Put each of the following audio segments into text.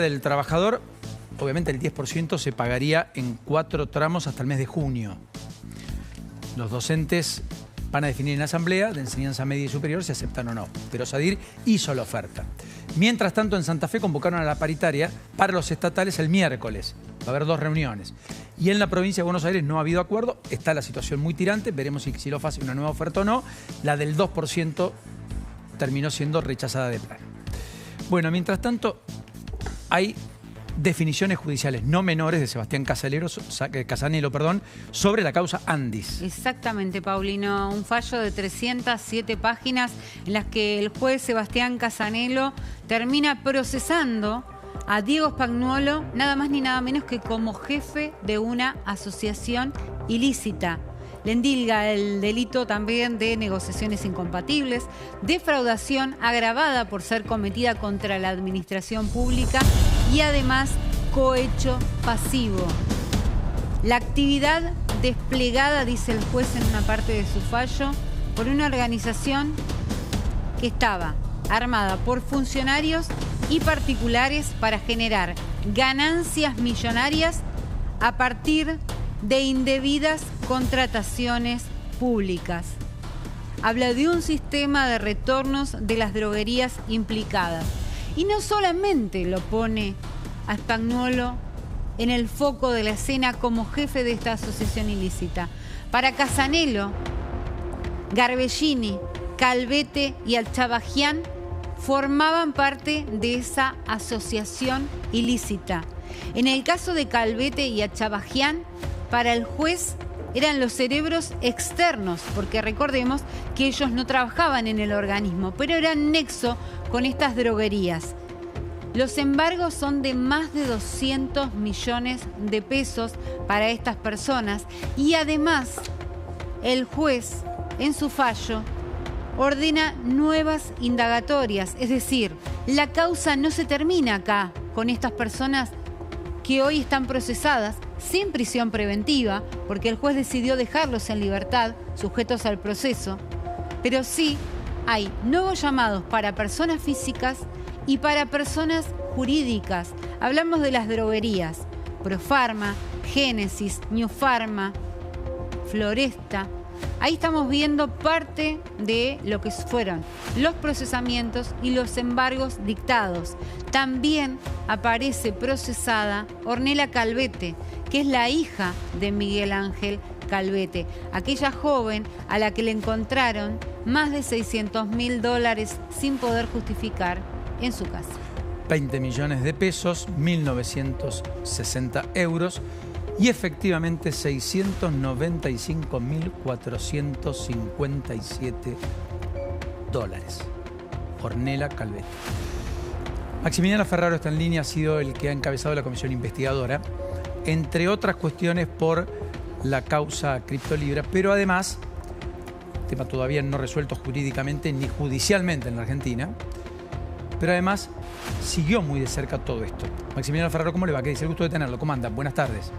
Del trabajador, obviamente el 10% se pagaría en 4 tramos hasta el mes de junio. Los docentes van a definir en asamblea de enseñanza media y superior si aceptan o no, pero Sadir hizo la oferta. Mientras tanto, en Santa Fe convocaron a la paritaria para los estatales el miércoles. Va a haber 2 reuniones. Y en la provincia de Buenos Aires no ha habido acuerdo, está la situación muy tirante, veremos si Kicillof hace una nueva oferta o no. La del 2% terminó siendo rechazada de plano. Bueno, mientras tanto, hay definiciones judiciales no menores de Sebastián Casanelo, sobre la causa Andis. Exactamente, Paulino. Un fallo de 307 páginas en las que el juez Sebastián Casanelo termina procesando a Diego Spagnuolo, nada más ni nada menos que como jefe de una asociación ilícita. Le endilga el delito también de negociaciones incompatibles, defraudación agravada por ser cometida contra la administración pública y además cohecho pasivo. La actividad desplegada, dice el juez en una parte de su fallo, por una organización que estaba armada por funcionarios y particulares para generar ganancias millonarias a partir de indebidas contrataciones públicas. Habla de un sistema de retornos de las droguerías implicadas. Y no solamente lo pone a Spagnuolo en el foco de la escena como jefe de esta asociación ilícita. Para Casanelo, Garbellini, Calvete y Achabajian formaban parte de esa asociación ilícita. En el caso de Calvete y Achabajian, para el juez eran los cerebros externos, porque recordemos que ellos no trabajaban en el organismo, pero eran nexo con estas droguerías. Los embargos son de más de 200 millones de pesos para estas personas y además el juez en su fallo ordena nuevas indagatorias, es decir, la causa no se termina acá con estas personas que hoy están procesadas sin prisión preventiva, porque el juez decidió dejarlos en libertad, sujetos al proceso, pero sí hay nuevos llamados para personas físicas y para personas jurídicas. Hablamos de las droguerías, Profarma, Génesis, New Pharma, Floresta. Ahí estamos viendo parte de lo que fueron los procesamientos y los embargos dictados. También aparece procesada Ornella Calvete, que es la hija de Miguel Ángel Calvete, aquella joven a la que le encontraron más de $600.000 sin poder justificar en su casa. 20 millones de pesos, 1.960 euros y efectivamente 695.457 dólares. Ornella Calvete. Maximiliano Ferraro está en línea, ha sido el que ha encabezado la comisión investigadora, entre otras cuestiones por la causa Criptolibra, pero además, tema todavía no resuelto jurídicamente ni judicialmente en la Argentina, pero además siguió muy de cerca todo esto. Maximiliano Ferraro, ¿cómo le va? ¿Qué dice? El gusto de tenerlo. ¿Cómo anda? Buenas tardes.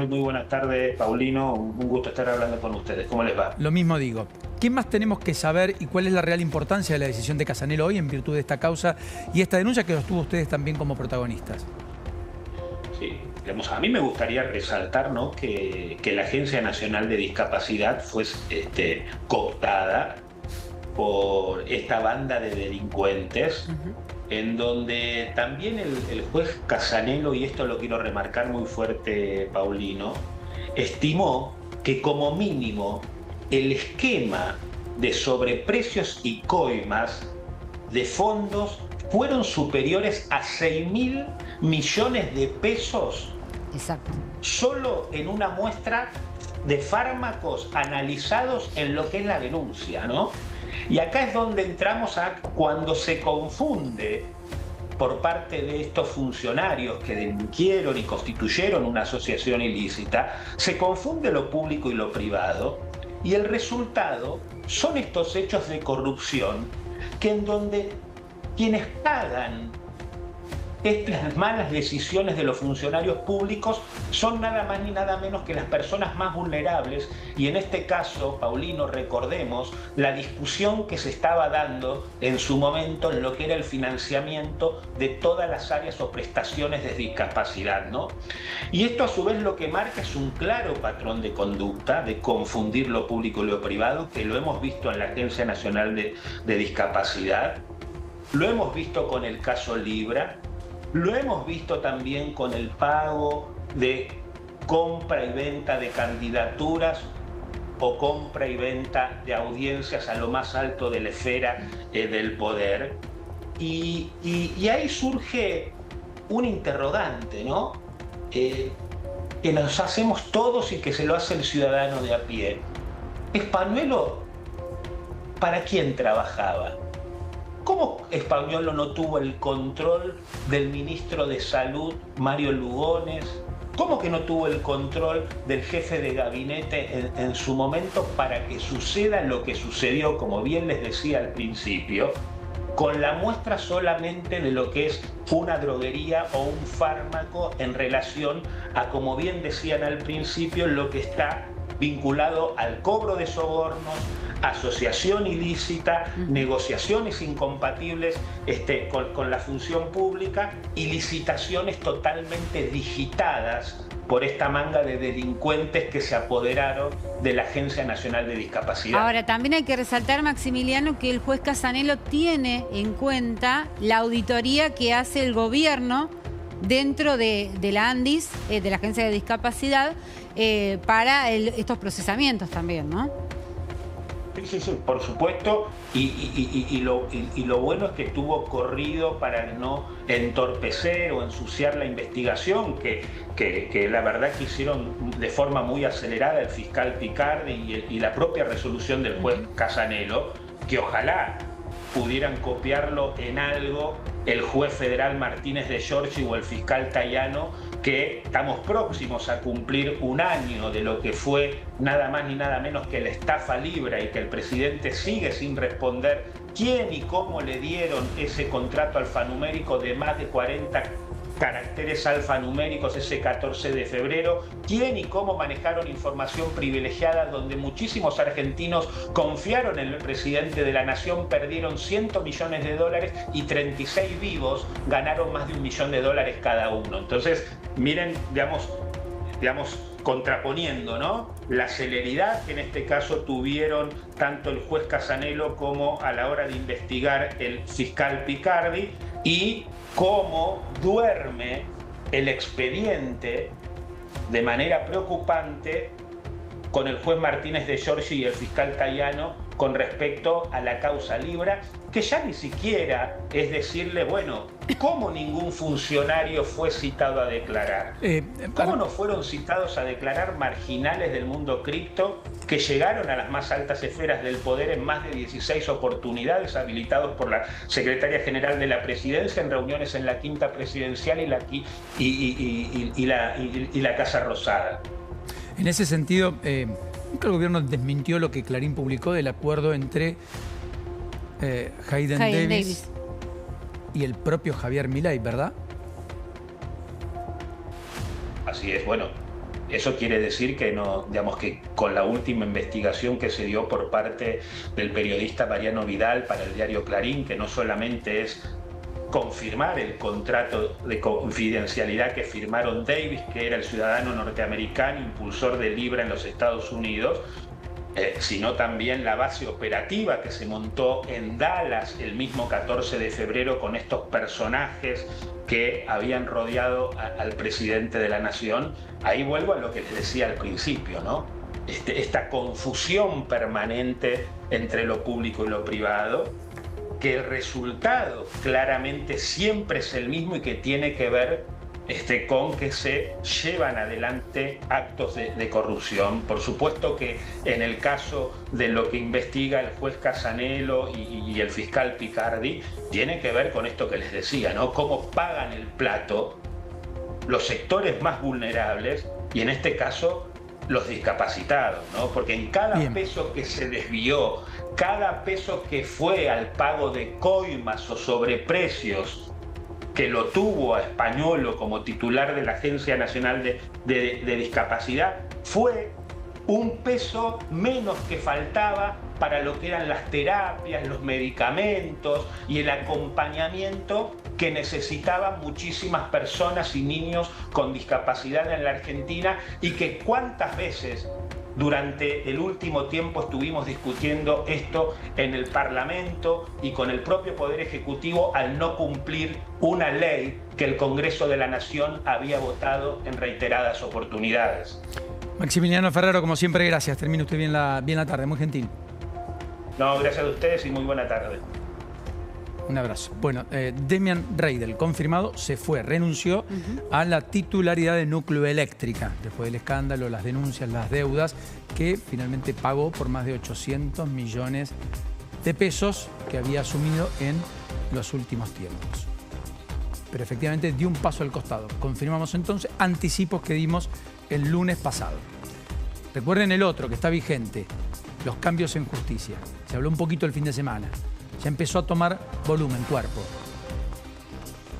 Muy buenas tardes, Paulino. Un gusto estar hablando con ustedes. ¿Cómo les va? Lo mismo digo. ¿Qué más tenemos que saber y cuál es la real importancia de la decisión de Casanelo hoy en virtud de esta causa y esta denuncia que los tuvo ustedes también como protagonistas? Sí, digamos, a mí me gustaría resaltar, ¿no?, que la Agencia Nacional de Discapacidad fue cooptada por esta banda de delincuentes, en donde también el juez Casanelo, y esto lo quiero remarcar muy fuerte, Paulino, estimó que como mínimo el esquema de sobreprecios y coimas de fondos fueron superiores a 6.000 millones de pesos. Exacto. Solo en una muestra de fármacos analizados en lo que es la denuncia, ¿no? Y acá es donde entramos a cuando se confunde por parte de estos funcionarios que delinquieron y constituyeron una asociación ilícita, se confunde lo público y lo privado, y el resultado son estos hechos de corrupción que en donde quienes pagan estas malas decisiones de los funcionarios públicos son nada más ni nada menos que las personas más vulnerables. Y en este caso, Paulino, recordemos la discusión que se estaba dando en su momento en lo que era el financiamiento de todas las áreas o prestaciones de discapacidad, ¿no? Y esto a su vez lo que marca es un claro patrón de conducta, de confundir lo público y lo privado, que lo hemos visto en la Agencia Nacional de Discapacidad, lo hemos visto con el caso Libra, lo hemos visto también con el pago de compra y venta de candidaturas o compra y venta de audiencias a lo más alto de la esfera del poder. Y ahí surge un interrogante, ¿no? Que nos hacemos todos y que se lo hace el ciudadano de a pie. ¿Spañuelo para quién trabajaba? ¿Cómo Spañuelo no tuvo el control del ministro de Salud, Mario Lugones? ¿Cómo que no tuvo el control del jefe de gabinete en su momento para que suceda lo que sucedió, como bien les decía al principio, con la muestra solamente de lo que es una droguería o un fármaco en relación a, como bien decían al principio, lo que está vinculado al cobro de sobornos, asociación ilícita, negociaciones incompatibles con la función pública y licitaciones totalmente digitadas por esta manga de delincuentes que se apoderaron de la Agencia Nacional de Discapacidad? Ahora, también hay que resaltar, Maximiliano, que el juez Casanelo tiene en cuenta la auditoría que hace el gobierno dentro de la ANDIS, de la Agencia de Discapacidad, para estos procesamientos también, ¿no? Sí, por supuesto, y lo bueno es que estuvo corrido para no entorpecer o ensuciar la investigación, que la verdad que hicieron de forma muy acelerada el fiscal Picardi y la propia resolución del juez Casanelo, que ojalá pudieran copiarlo en algo el juez federal Martínez de Giorgi o el fiscal Tayano, que estamos próximos a cumplir un año de lo que fue nada más ni nada menos que la estafa Libra, y que el presidente sigue sin responder quién y cómo le dieron ese contrato alfanumérico de más de 40 caracteres alfanuméricos ese 14 de febrero, quién y cómo manejaron información privilegiada donde muchísimos argentinos confiaron en el presidente de la nación, perdieron $100 millones y 36 vivos ganaron más de $1 millón cada uno. Entonces, miren, digamos, contraponiendo, ¿no?, la celeridad que en este caso tuvieron tanto el juez Casanelo como a la hora de investigar el fiscal Picardi, y cómo duerme el expediente de manera preocupante con el juez Martínez de Giorgi y el fiscal Tayano con respecto a la causa Libra, que ya ni siquiera es decirle, bueno, ¿cómo ningún funcionario fue citado a declarar? ¿Cómo no fueron citados a declarar marginales del mundo cripto que llegaron a las más altas esferas del poder en más de 16 oportunidades, habilitados por la Secretaria General de la Presidencia en reuniones en la Quinta Presidencial y la Casa Rosada? En ese sentido, nunca el gobierno desmintió lo que Clarín publicó del acuerdo entre Hayden Davis y el propio Javier Milei, ¿verdad? Así es. Bueno, eso quiere decir que no, digamos, que con la última investigación que se dio por parte del periodista Mariano Vidal para el diario Clarín, que no solamente es confirmar el contrato de confidencialidad que firmaron Davis, que era el ciudadano norteamericano, impulsor de Libra en los Estados Unidos, sino también la base operativa que se montó en Dallas el mismo 14 de febrero con estos personajes que habían rodeado al presidente de la nación. Ahí vuelvo a lo que les decía al principio, ¿no? Esta confusión permanente entre lo público y lo privado, que el resultado claramente siempre es el mismo y que tiene que ver con que se llevan adelante actos de corrupción. Por supuesto que en el caso de lo que investiga el juez Casanelo y el fiscal Picardi, tiene que ver con esto que les decía, ¿no? Cómo pagan el plato los sectores más vulnerables, y en este caso los discapacitados, ¿no? Porque en cada peso que se desvió, cada peso que fue al pago de coimas o sobreprecios que lo tuvo a Españolo como titular de la Agencia Nacional de Discapacidad, fue un peso menos que faltaba para lo que eran las terapias, los medicamentos y el acompañamiento que necesitaban muchísimas personas y niños con discapacidad en la Argentina, y que cuántas veces durante el último tiempo estuvimos discutiendo esto en el Parlamento y con el propio Poder Ejecutivo al no cumplir una ley que el Congreso de la Nación había votado en reiteradas oportunidades. Maximiliano Ferrero, como siempre, gracias. Termine usted bien la tarde, muy gentil. No, gracias a ustedes y muy buena tarde. Un abrazo. Bueno, Demian Reidel, confirmado, se fue, renunció a la titularidad de Nucleoeléctrica, después del escándalo, las denuncias, las deudas, que finalmente pagó por más de 800 millones de pesos que había asumido en los últimos tiempos. Pero efectivamente dio un paso al costado. Confirmamos entonces anticipos que dimos el lunes pasado. Recuerden el otro que está vigente, los cambios en justicia. Se habló un poquito el fin de semana. Ya empezó a tomar volumen, cuerpo.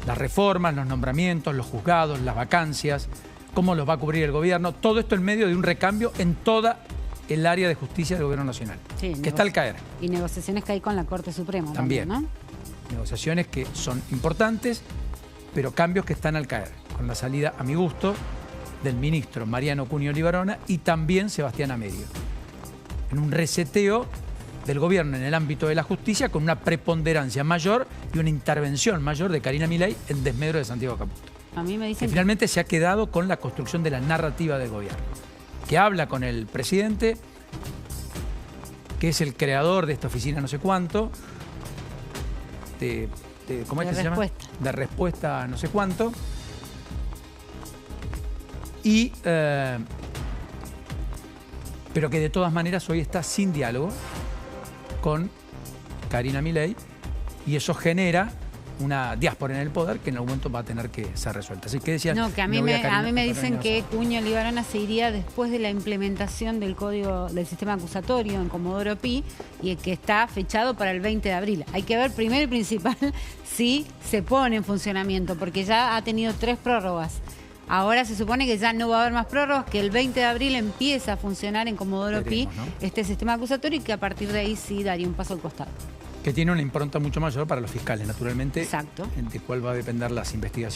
Las reformas, los nombramientos, los juzgados, las vacancias, cómo los va a cubrir el gobierno. Todo esto en medio de un recambio en toda el área de justicia del gobierno nacional, sí, que está al caer. Y negociaciones que hay con la Corte Suprema también, ¿no? Negociaciones que son importantes, pero cambios que están al caer. Con la salida, a mi gusto, del ministro Mariano Cunio Libarona y también Sebastián Amedio. En un reseteo del gobierno en el ámbito de la justicia, con una preponderancia mayor y una intervención mayor de Karina Milei en desmedro de Santiago Caputo. A mí me dicen que finalmente se ha quedado con la construcción de la narrativa del gobierno, que habla con el presidente, que es el creador de esta oficina no sé cuánto, ¿cómo es que se llama? De respuesta no sé cuánto. Y, pero que de todas maneras hoy está sin diálogo con Karina Milei, y eso genera una diáspora en el poder que en algún momento va a tener que ser resuelta. Así que decían, no, que a mí me dicen que Cunio Libarona se iría después de la implementación del código del sistema acusatorio en Comodoro Pi, y que está fechado para el 20 de abril. Hay que ver primero y principal si se pone en funcionamiento, porque ya ha tenido 3 prórrogas. Ahora se supone que ya no va a haber más prórrogas, que el 20 de abril empieza a funcionar en Comodoro Pi, ¿no?, este sistema acusatorio, y que a partir de ahí sí daría un paso al costado. Que tiene una impronta mucho mayor para los fiscales, naturalmente. Exacto. De cuál va a depender las investigaciones.